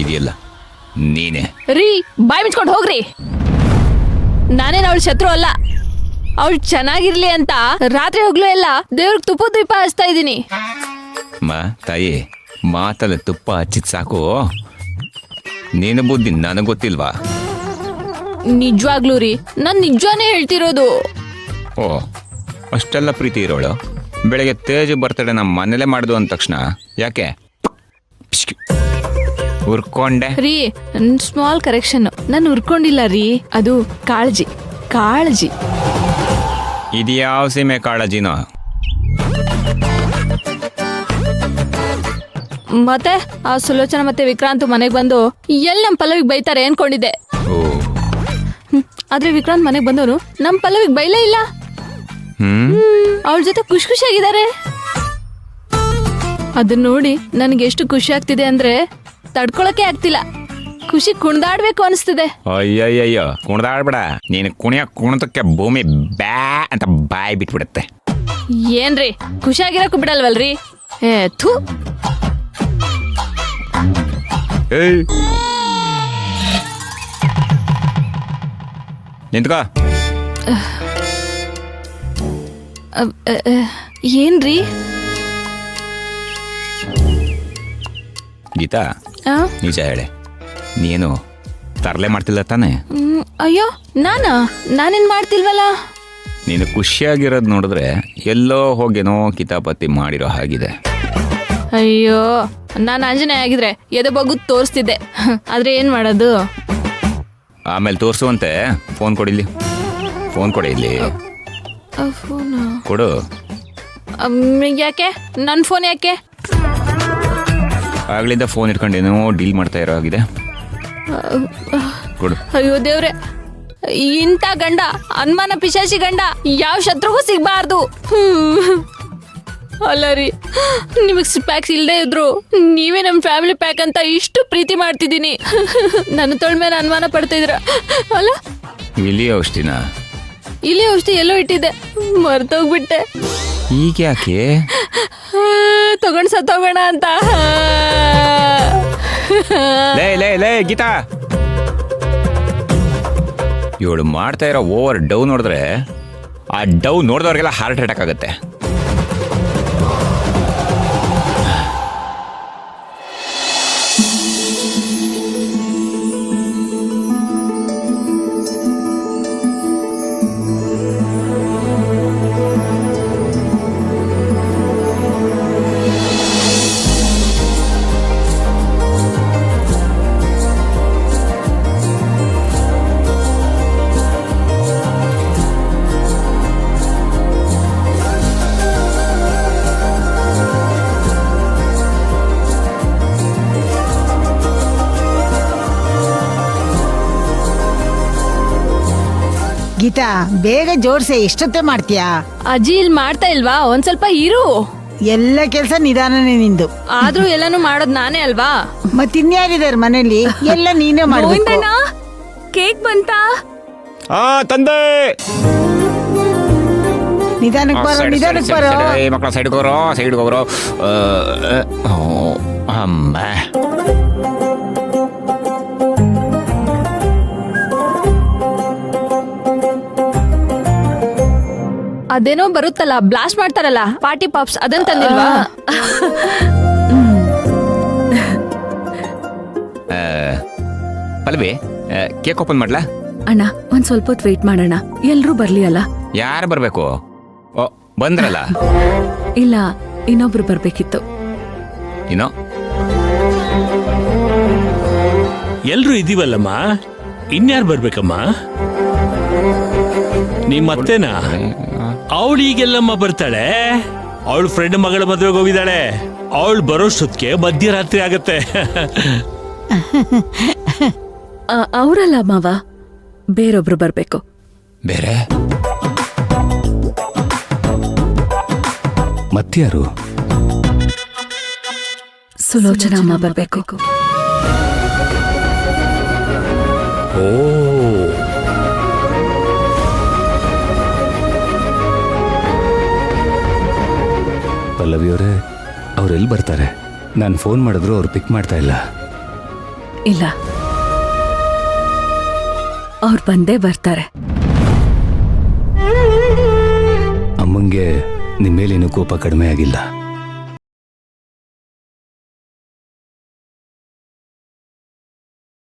ಇದೆಯಲ್ಲ ನೀನೆ. ರೀ ಬಾಯ್ ಮುಚ್ಕೊಂಡು ಹೋಗ್ರಿ. ನಾನೇನು ಅವಳ ಶತ್ರು ಅಲ್ಲ. ಅವಳು ಚೆನ್ನಾಗಿರ್ಲಿ ಅಂತ ರಾತ್ರಿ ಹೋಗ್ಲೂ ಎಲ್ಲ ದೇವ್ರಿಗೆ ತುಪ್ಪ ದೀಪ ಹಚ್ತಾ ಇದ್ದೀನಿ. ತಾಯಿ ಮಾತಲ್ಲ ತುಪ್ಪ ಹಚ್ಚಿದ್ ಸಾಕು. ನೀನು ಬುದ್ಧಿ ನನಗೆ ಗೊತ್ತಿಲ್ವಾ? ನಿಜವಾಗ್ಲೂ ರೀ, ನಾನ್ ನಿಜವಾನೇ ಹೇಳ್ತಿರೋದು. ಓ ಅಷ್ಟೆಲ್ಲ ಪ್ರೀತಿ ಇರೋಳು ಬೆಳಗ್ಗೆ ತೇಜ್ ಬರ್ತಡೆ ನಮ್ಮ ಮನೇಲೆ ಮಾಡ್ದು ಅಂದ ತಕ್ಷಣ ಯಾಕೆ ಉರ್ಕೊಂಡೆ? ರೀ ಸ್ಮಾಲ್ ಕರೆಕ್ಷನ್, ನಾನು ಉರ್ಕೊಂಡಿಲ್ಲ ರೀ, ಅದು ಕಾಳಜಿ. ಕಾಳಜಿ ಇದ್ಯಾವ ಸೀಮೆ ಕಾಳಜಿನೋ? ಮತ್ತೆ ಆ ಸುಲೋಚನಾ ಮತ್ತೆ ವಿಕ್ರಾಂತ್ ಮನೆಗೆ ಬಂದು ಎಲ್ಲಿ ನಮ್ ಪಲ್ಲವಿಗೆ ಬೈತಾರೆ ಅನ್ಕೊಂಡಿದ್ದೆ. ಓ ಆದ್ರೆ ವಿಕ್ರಾಂತ್ ಮನೆಗೆ ಬಂದವನು ನಮ್ ಪಲ್ಲವಿಗೆ ಬೈಲೇ ಇಲ್ಲ. ಅವಳ ಜೊತೆ ಖುಷಿ ಖುಷಿಯಾಗಿದ್ದಾರೆ. ಅದನ್ನ ನೋಡಿ ನನ್ಗೆ ಎಷ್ಟು ಖುಷಿ ಆಗ್ತಿದೆ ಅಂದ್ರೆ ತಡ್ಕೊಳಕ್ಕೆ ಆಗ್ತಿಲ್ಲ. ಖುಷಿ ಕುಣ್ದಾಡ್ಬೇಕು ಅನಿಸ್ತಿದೆ. ಅಯ್ಯಯ್ಯಯ್ಯೋ ಕುಣ್ದಾಡ್ಬೇಡ. ನೀನು ಕುಣಿತಕ್ಕೆ ಭೂಮಿ ಬ್ಯಾ ಅಂತ ಬಾಯಿ ಬಿಟ್ಬಿಡತ್ತೆ. ಏನ್ರಿ ಖುಷಿಯಾಗಿರಕ್ಕೂ ಬಿಡಲ್ವಲ್ರಿ? ಏ ಥೂ. ನಿಂತ್ಕೋ. ಏನ್ರಿ? ಗೀತಾ ನಿಜ ಹೇಳೆ, ನೀನು ತರಲೆ ಮಾಡ್ತಿಲ್ಲ ತಾನೆ? ಅಯ್ಯೋ ನಾನೇನ್ ಮಾಡ್ತಿಲ್ವಲ್ಲ. ನೀನು ಖುಷಿಯಾಗಿರೋದು ನೋಡಿದ್ರೆ ಎಲ್ಲೋ ಹೋಗೇನೋ ಕಿತಾಪತಿ ಮಾಡಿರೋ ಹಾಗಿದೆ. ಅಯ್ಯೋ ನಾನು ಆಂಜನೇಯ ಆಗಿದ್ರೆ ಎದೆ ಬಗ್ಗು ತೋರಿಸ್ತಿದ್ದೆ. ಆದ್ರೆ ಏನ್ ಮಾಡೋದು? ಆಮೇಲೆ ತೋರಿಸುವಂತೆ ಫೋನ್ ಕೊಡಿಲಿ. ಫೋನ್ ಕೊಡಿ ಇಲ್ಲಿ. ಕೊಡು. ಯಾಕೆ ನನ್ನ ಫೋನ್ ಯಾಕೆ? ಆಗ್ಲಿಂದ ಫೋನ್ ಇಟ್ಕೊಂಡೇನೋ ಡೀಲ್ ಮಾಡ್ತಾ ಇರೋ ಆಗಿದೆ. ಕೊಡು. ಅಯ್ಯೋ ದೇವ್ರೆ, ಇಂಥ ಗಂಡ, ಅನುಮಾನ ಪಿಶಾಚಿ ಗಂಡ ಯಾವ ಶತ್ರುಗೂ ಸಿಗ್ಬಾರ್ದು. ಅಲ್ಲ ರೀ, ನಿಮಗ್ ಪ್ಯಾಕ್ಸ್ ಇಲ್ದೇ ಇದ್ರು ನೀವೇ ನಮ್ ಫ್ಯಾಮಿಲಿ ಪ್ಯಾಕ್ ಅಂತ ಇಷ್ಟು ಪ್ರೀತಿ ಮಾಡ್ತಿದ್ದೀನಿ. ನನ್ನ ತೊಳ್ ಮೇಲೆ ಅನುಮಾನ ಪಡ್ತಾ ಇದ್ರ ಅಲ್ಲ? ಇಲ್ಲಿ ಔಷಧಿನ? ಇಲ್ಲಿ ಔಷಧಿ ಎಲ್ಲೋ ಇಟ್ಟಿದ್ದೆ, ಮರ್ತೋಗ್ಬಿಟ್ಟೆ. ಈಗ ಯಾಕೆ? ತಗೊಂಡ್ ಸತ್ತೋಗೋಣ ಅಂತ. ಲೇ ಗೀತಾ, ಇವಳು ಮಾಡ್ತಾ ಇರೋ ಓವರ್ ಡವ್ ನೋಡಿದ್ರೆ ಆ ಡವ್ ನೋಡಿದವ್ರಿಗೆಲ್ಲ ಹಾರ್ಟ್ ಅಟ್ಯಾಕ್ ಆಗುತ್ತೆ. ಗೀತಾ ಬೇಗ ಜೋಡ್ಸೆ, ಎಷ್ಟೊತ್ತೆ ಮಾಡ್ತೀಯಾ? ಅಜ್ಜಿ ಇಲ್ಲಿ ಮಾಡ್ತಾ ಇಲ್ವಾ? ಒಂದ್ ಸ್ವಲ್ಪ ಇರು. ಎಲ್ಲ ಕೆಲ್ಸ ನಿಧಾನನೇ ನಿಂದು. ಆದ್ರೂ ಎಲ್ಲಾನು ಮಾಡೋದ್ ನಾನೇ ಅಲ್ವಾ? ಮತ್ತಿನ್ಯಾರಿದಾರ ಮನೇಲಿ? ಎಲ್ಲ ನೀನೇ ಮಾಡ್ಬೇಕು. ಕೇಕ್ ಬಂತ? ತಂದೆ. ನಿಧಾನಕ್ಕೆ ಬರೋ, ನಿಧಾನಕ್ಕೆ ಬರೋ. ಮಕ್ಕಳ ಸೈಡ್ಗೆ ಹೋಗ್ರೋ. ಅಮ್ಮ ಅದೇನೋ ಬರುತ್ತಲ್ಲ, ಬ್ಲಾಸ್ಟ್ ಮಾಡ್ತಾರಲ್ಲ, ಪಾರ್ಟಿ ಪಾಪ್ಸ್, ಅದನ್ನ ತಂದಿಲ್ವಾ? ಪಲ್ವಿ, ಕೇಕ್ ಓಪನ್ ಮಾಡ್ಲಾ? ಅಣ್ಣ ಒಂದ್ ಸ್ವಲ್ಪ ಹೊತ್ತು ವೇಟ್ ಮಾಡೋಣ, ಎಲ್ರೂ ಬರ್ಲಿ ಅಲ್ಲ? ಯಾರು ಬರ್ಬೇಕು? ಓ ಬಂದ್ರಲ್ಲ. ಇಲ್ಲ, ಇನ್ನೊಬ್ರು ಬರ್ಬೇಕಿತ್ತು. ಏನೋ ಎಲ್ರು ಇದೀವಲ್ಲಮ್ಮ, ಇನ್ಯಾರು ಬರ್ಬೇಕಮ್ಮ? ನಿಮ್ಮತ್ತೇನಾ? ಅವಳು ಈಗೆಲ್ಲಮ್ಮ ಬರ್ತಾಳೆ. ಅವಳು ಫ್ರೆಂಡ್ ಮಗಳ ಮದುವೆಗೆ ಹೋಗಿದ್ದಾಳೆ. ಅವಳು ಬರೋಷ್ಟೊತ್ತಿಗೆ ಮಧ್ಯರಾತ್ರಿ ಆಗತ್ತೆ. ಅವರಲ್ಲ ಮಾವ, ಬೇರೊಬ್ರು ಬರ್ಬೇಕು. ಬೇರೆ ಮತ್ಯಾರು? ಸುಲೋಚನಾ ಅಮ್ಮ ಬರ್ಬೇಕು. ಓ, ಪಲ್ಲವಿಯವರೇ, ಅವ್ರೆಲ್ಲಿ ಬರ್ತಾರೆ? ನಾನು ಫೋನ್ ಮಾಡಿದ್ರು ಅವ್ರು ಪಿಕ್ ಮಾಡ್ತಾ ಇಲ್ಲ. ಇಲ್ಲ, ಅವ್ರು ಬಂದೇ ಬರ್ತಾರೆ. ಅಮ್ಮಂಗೆ ನಿಮ್ಮ ಮೇಲೇನು ಕೋಪ ಕಡಿಮೆ ಆಗಿಲ್ಲ.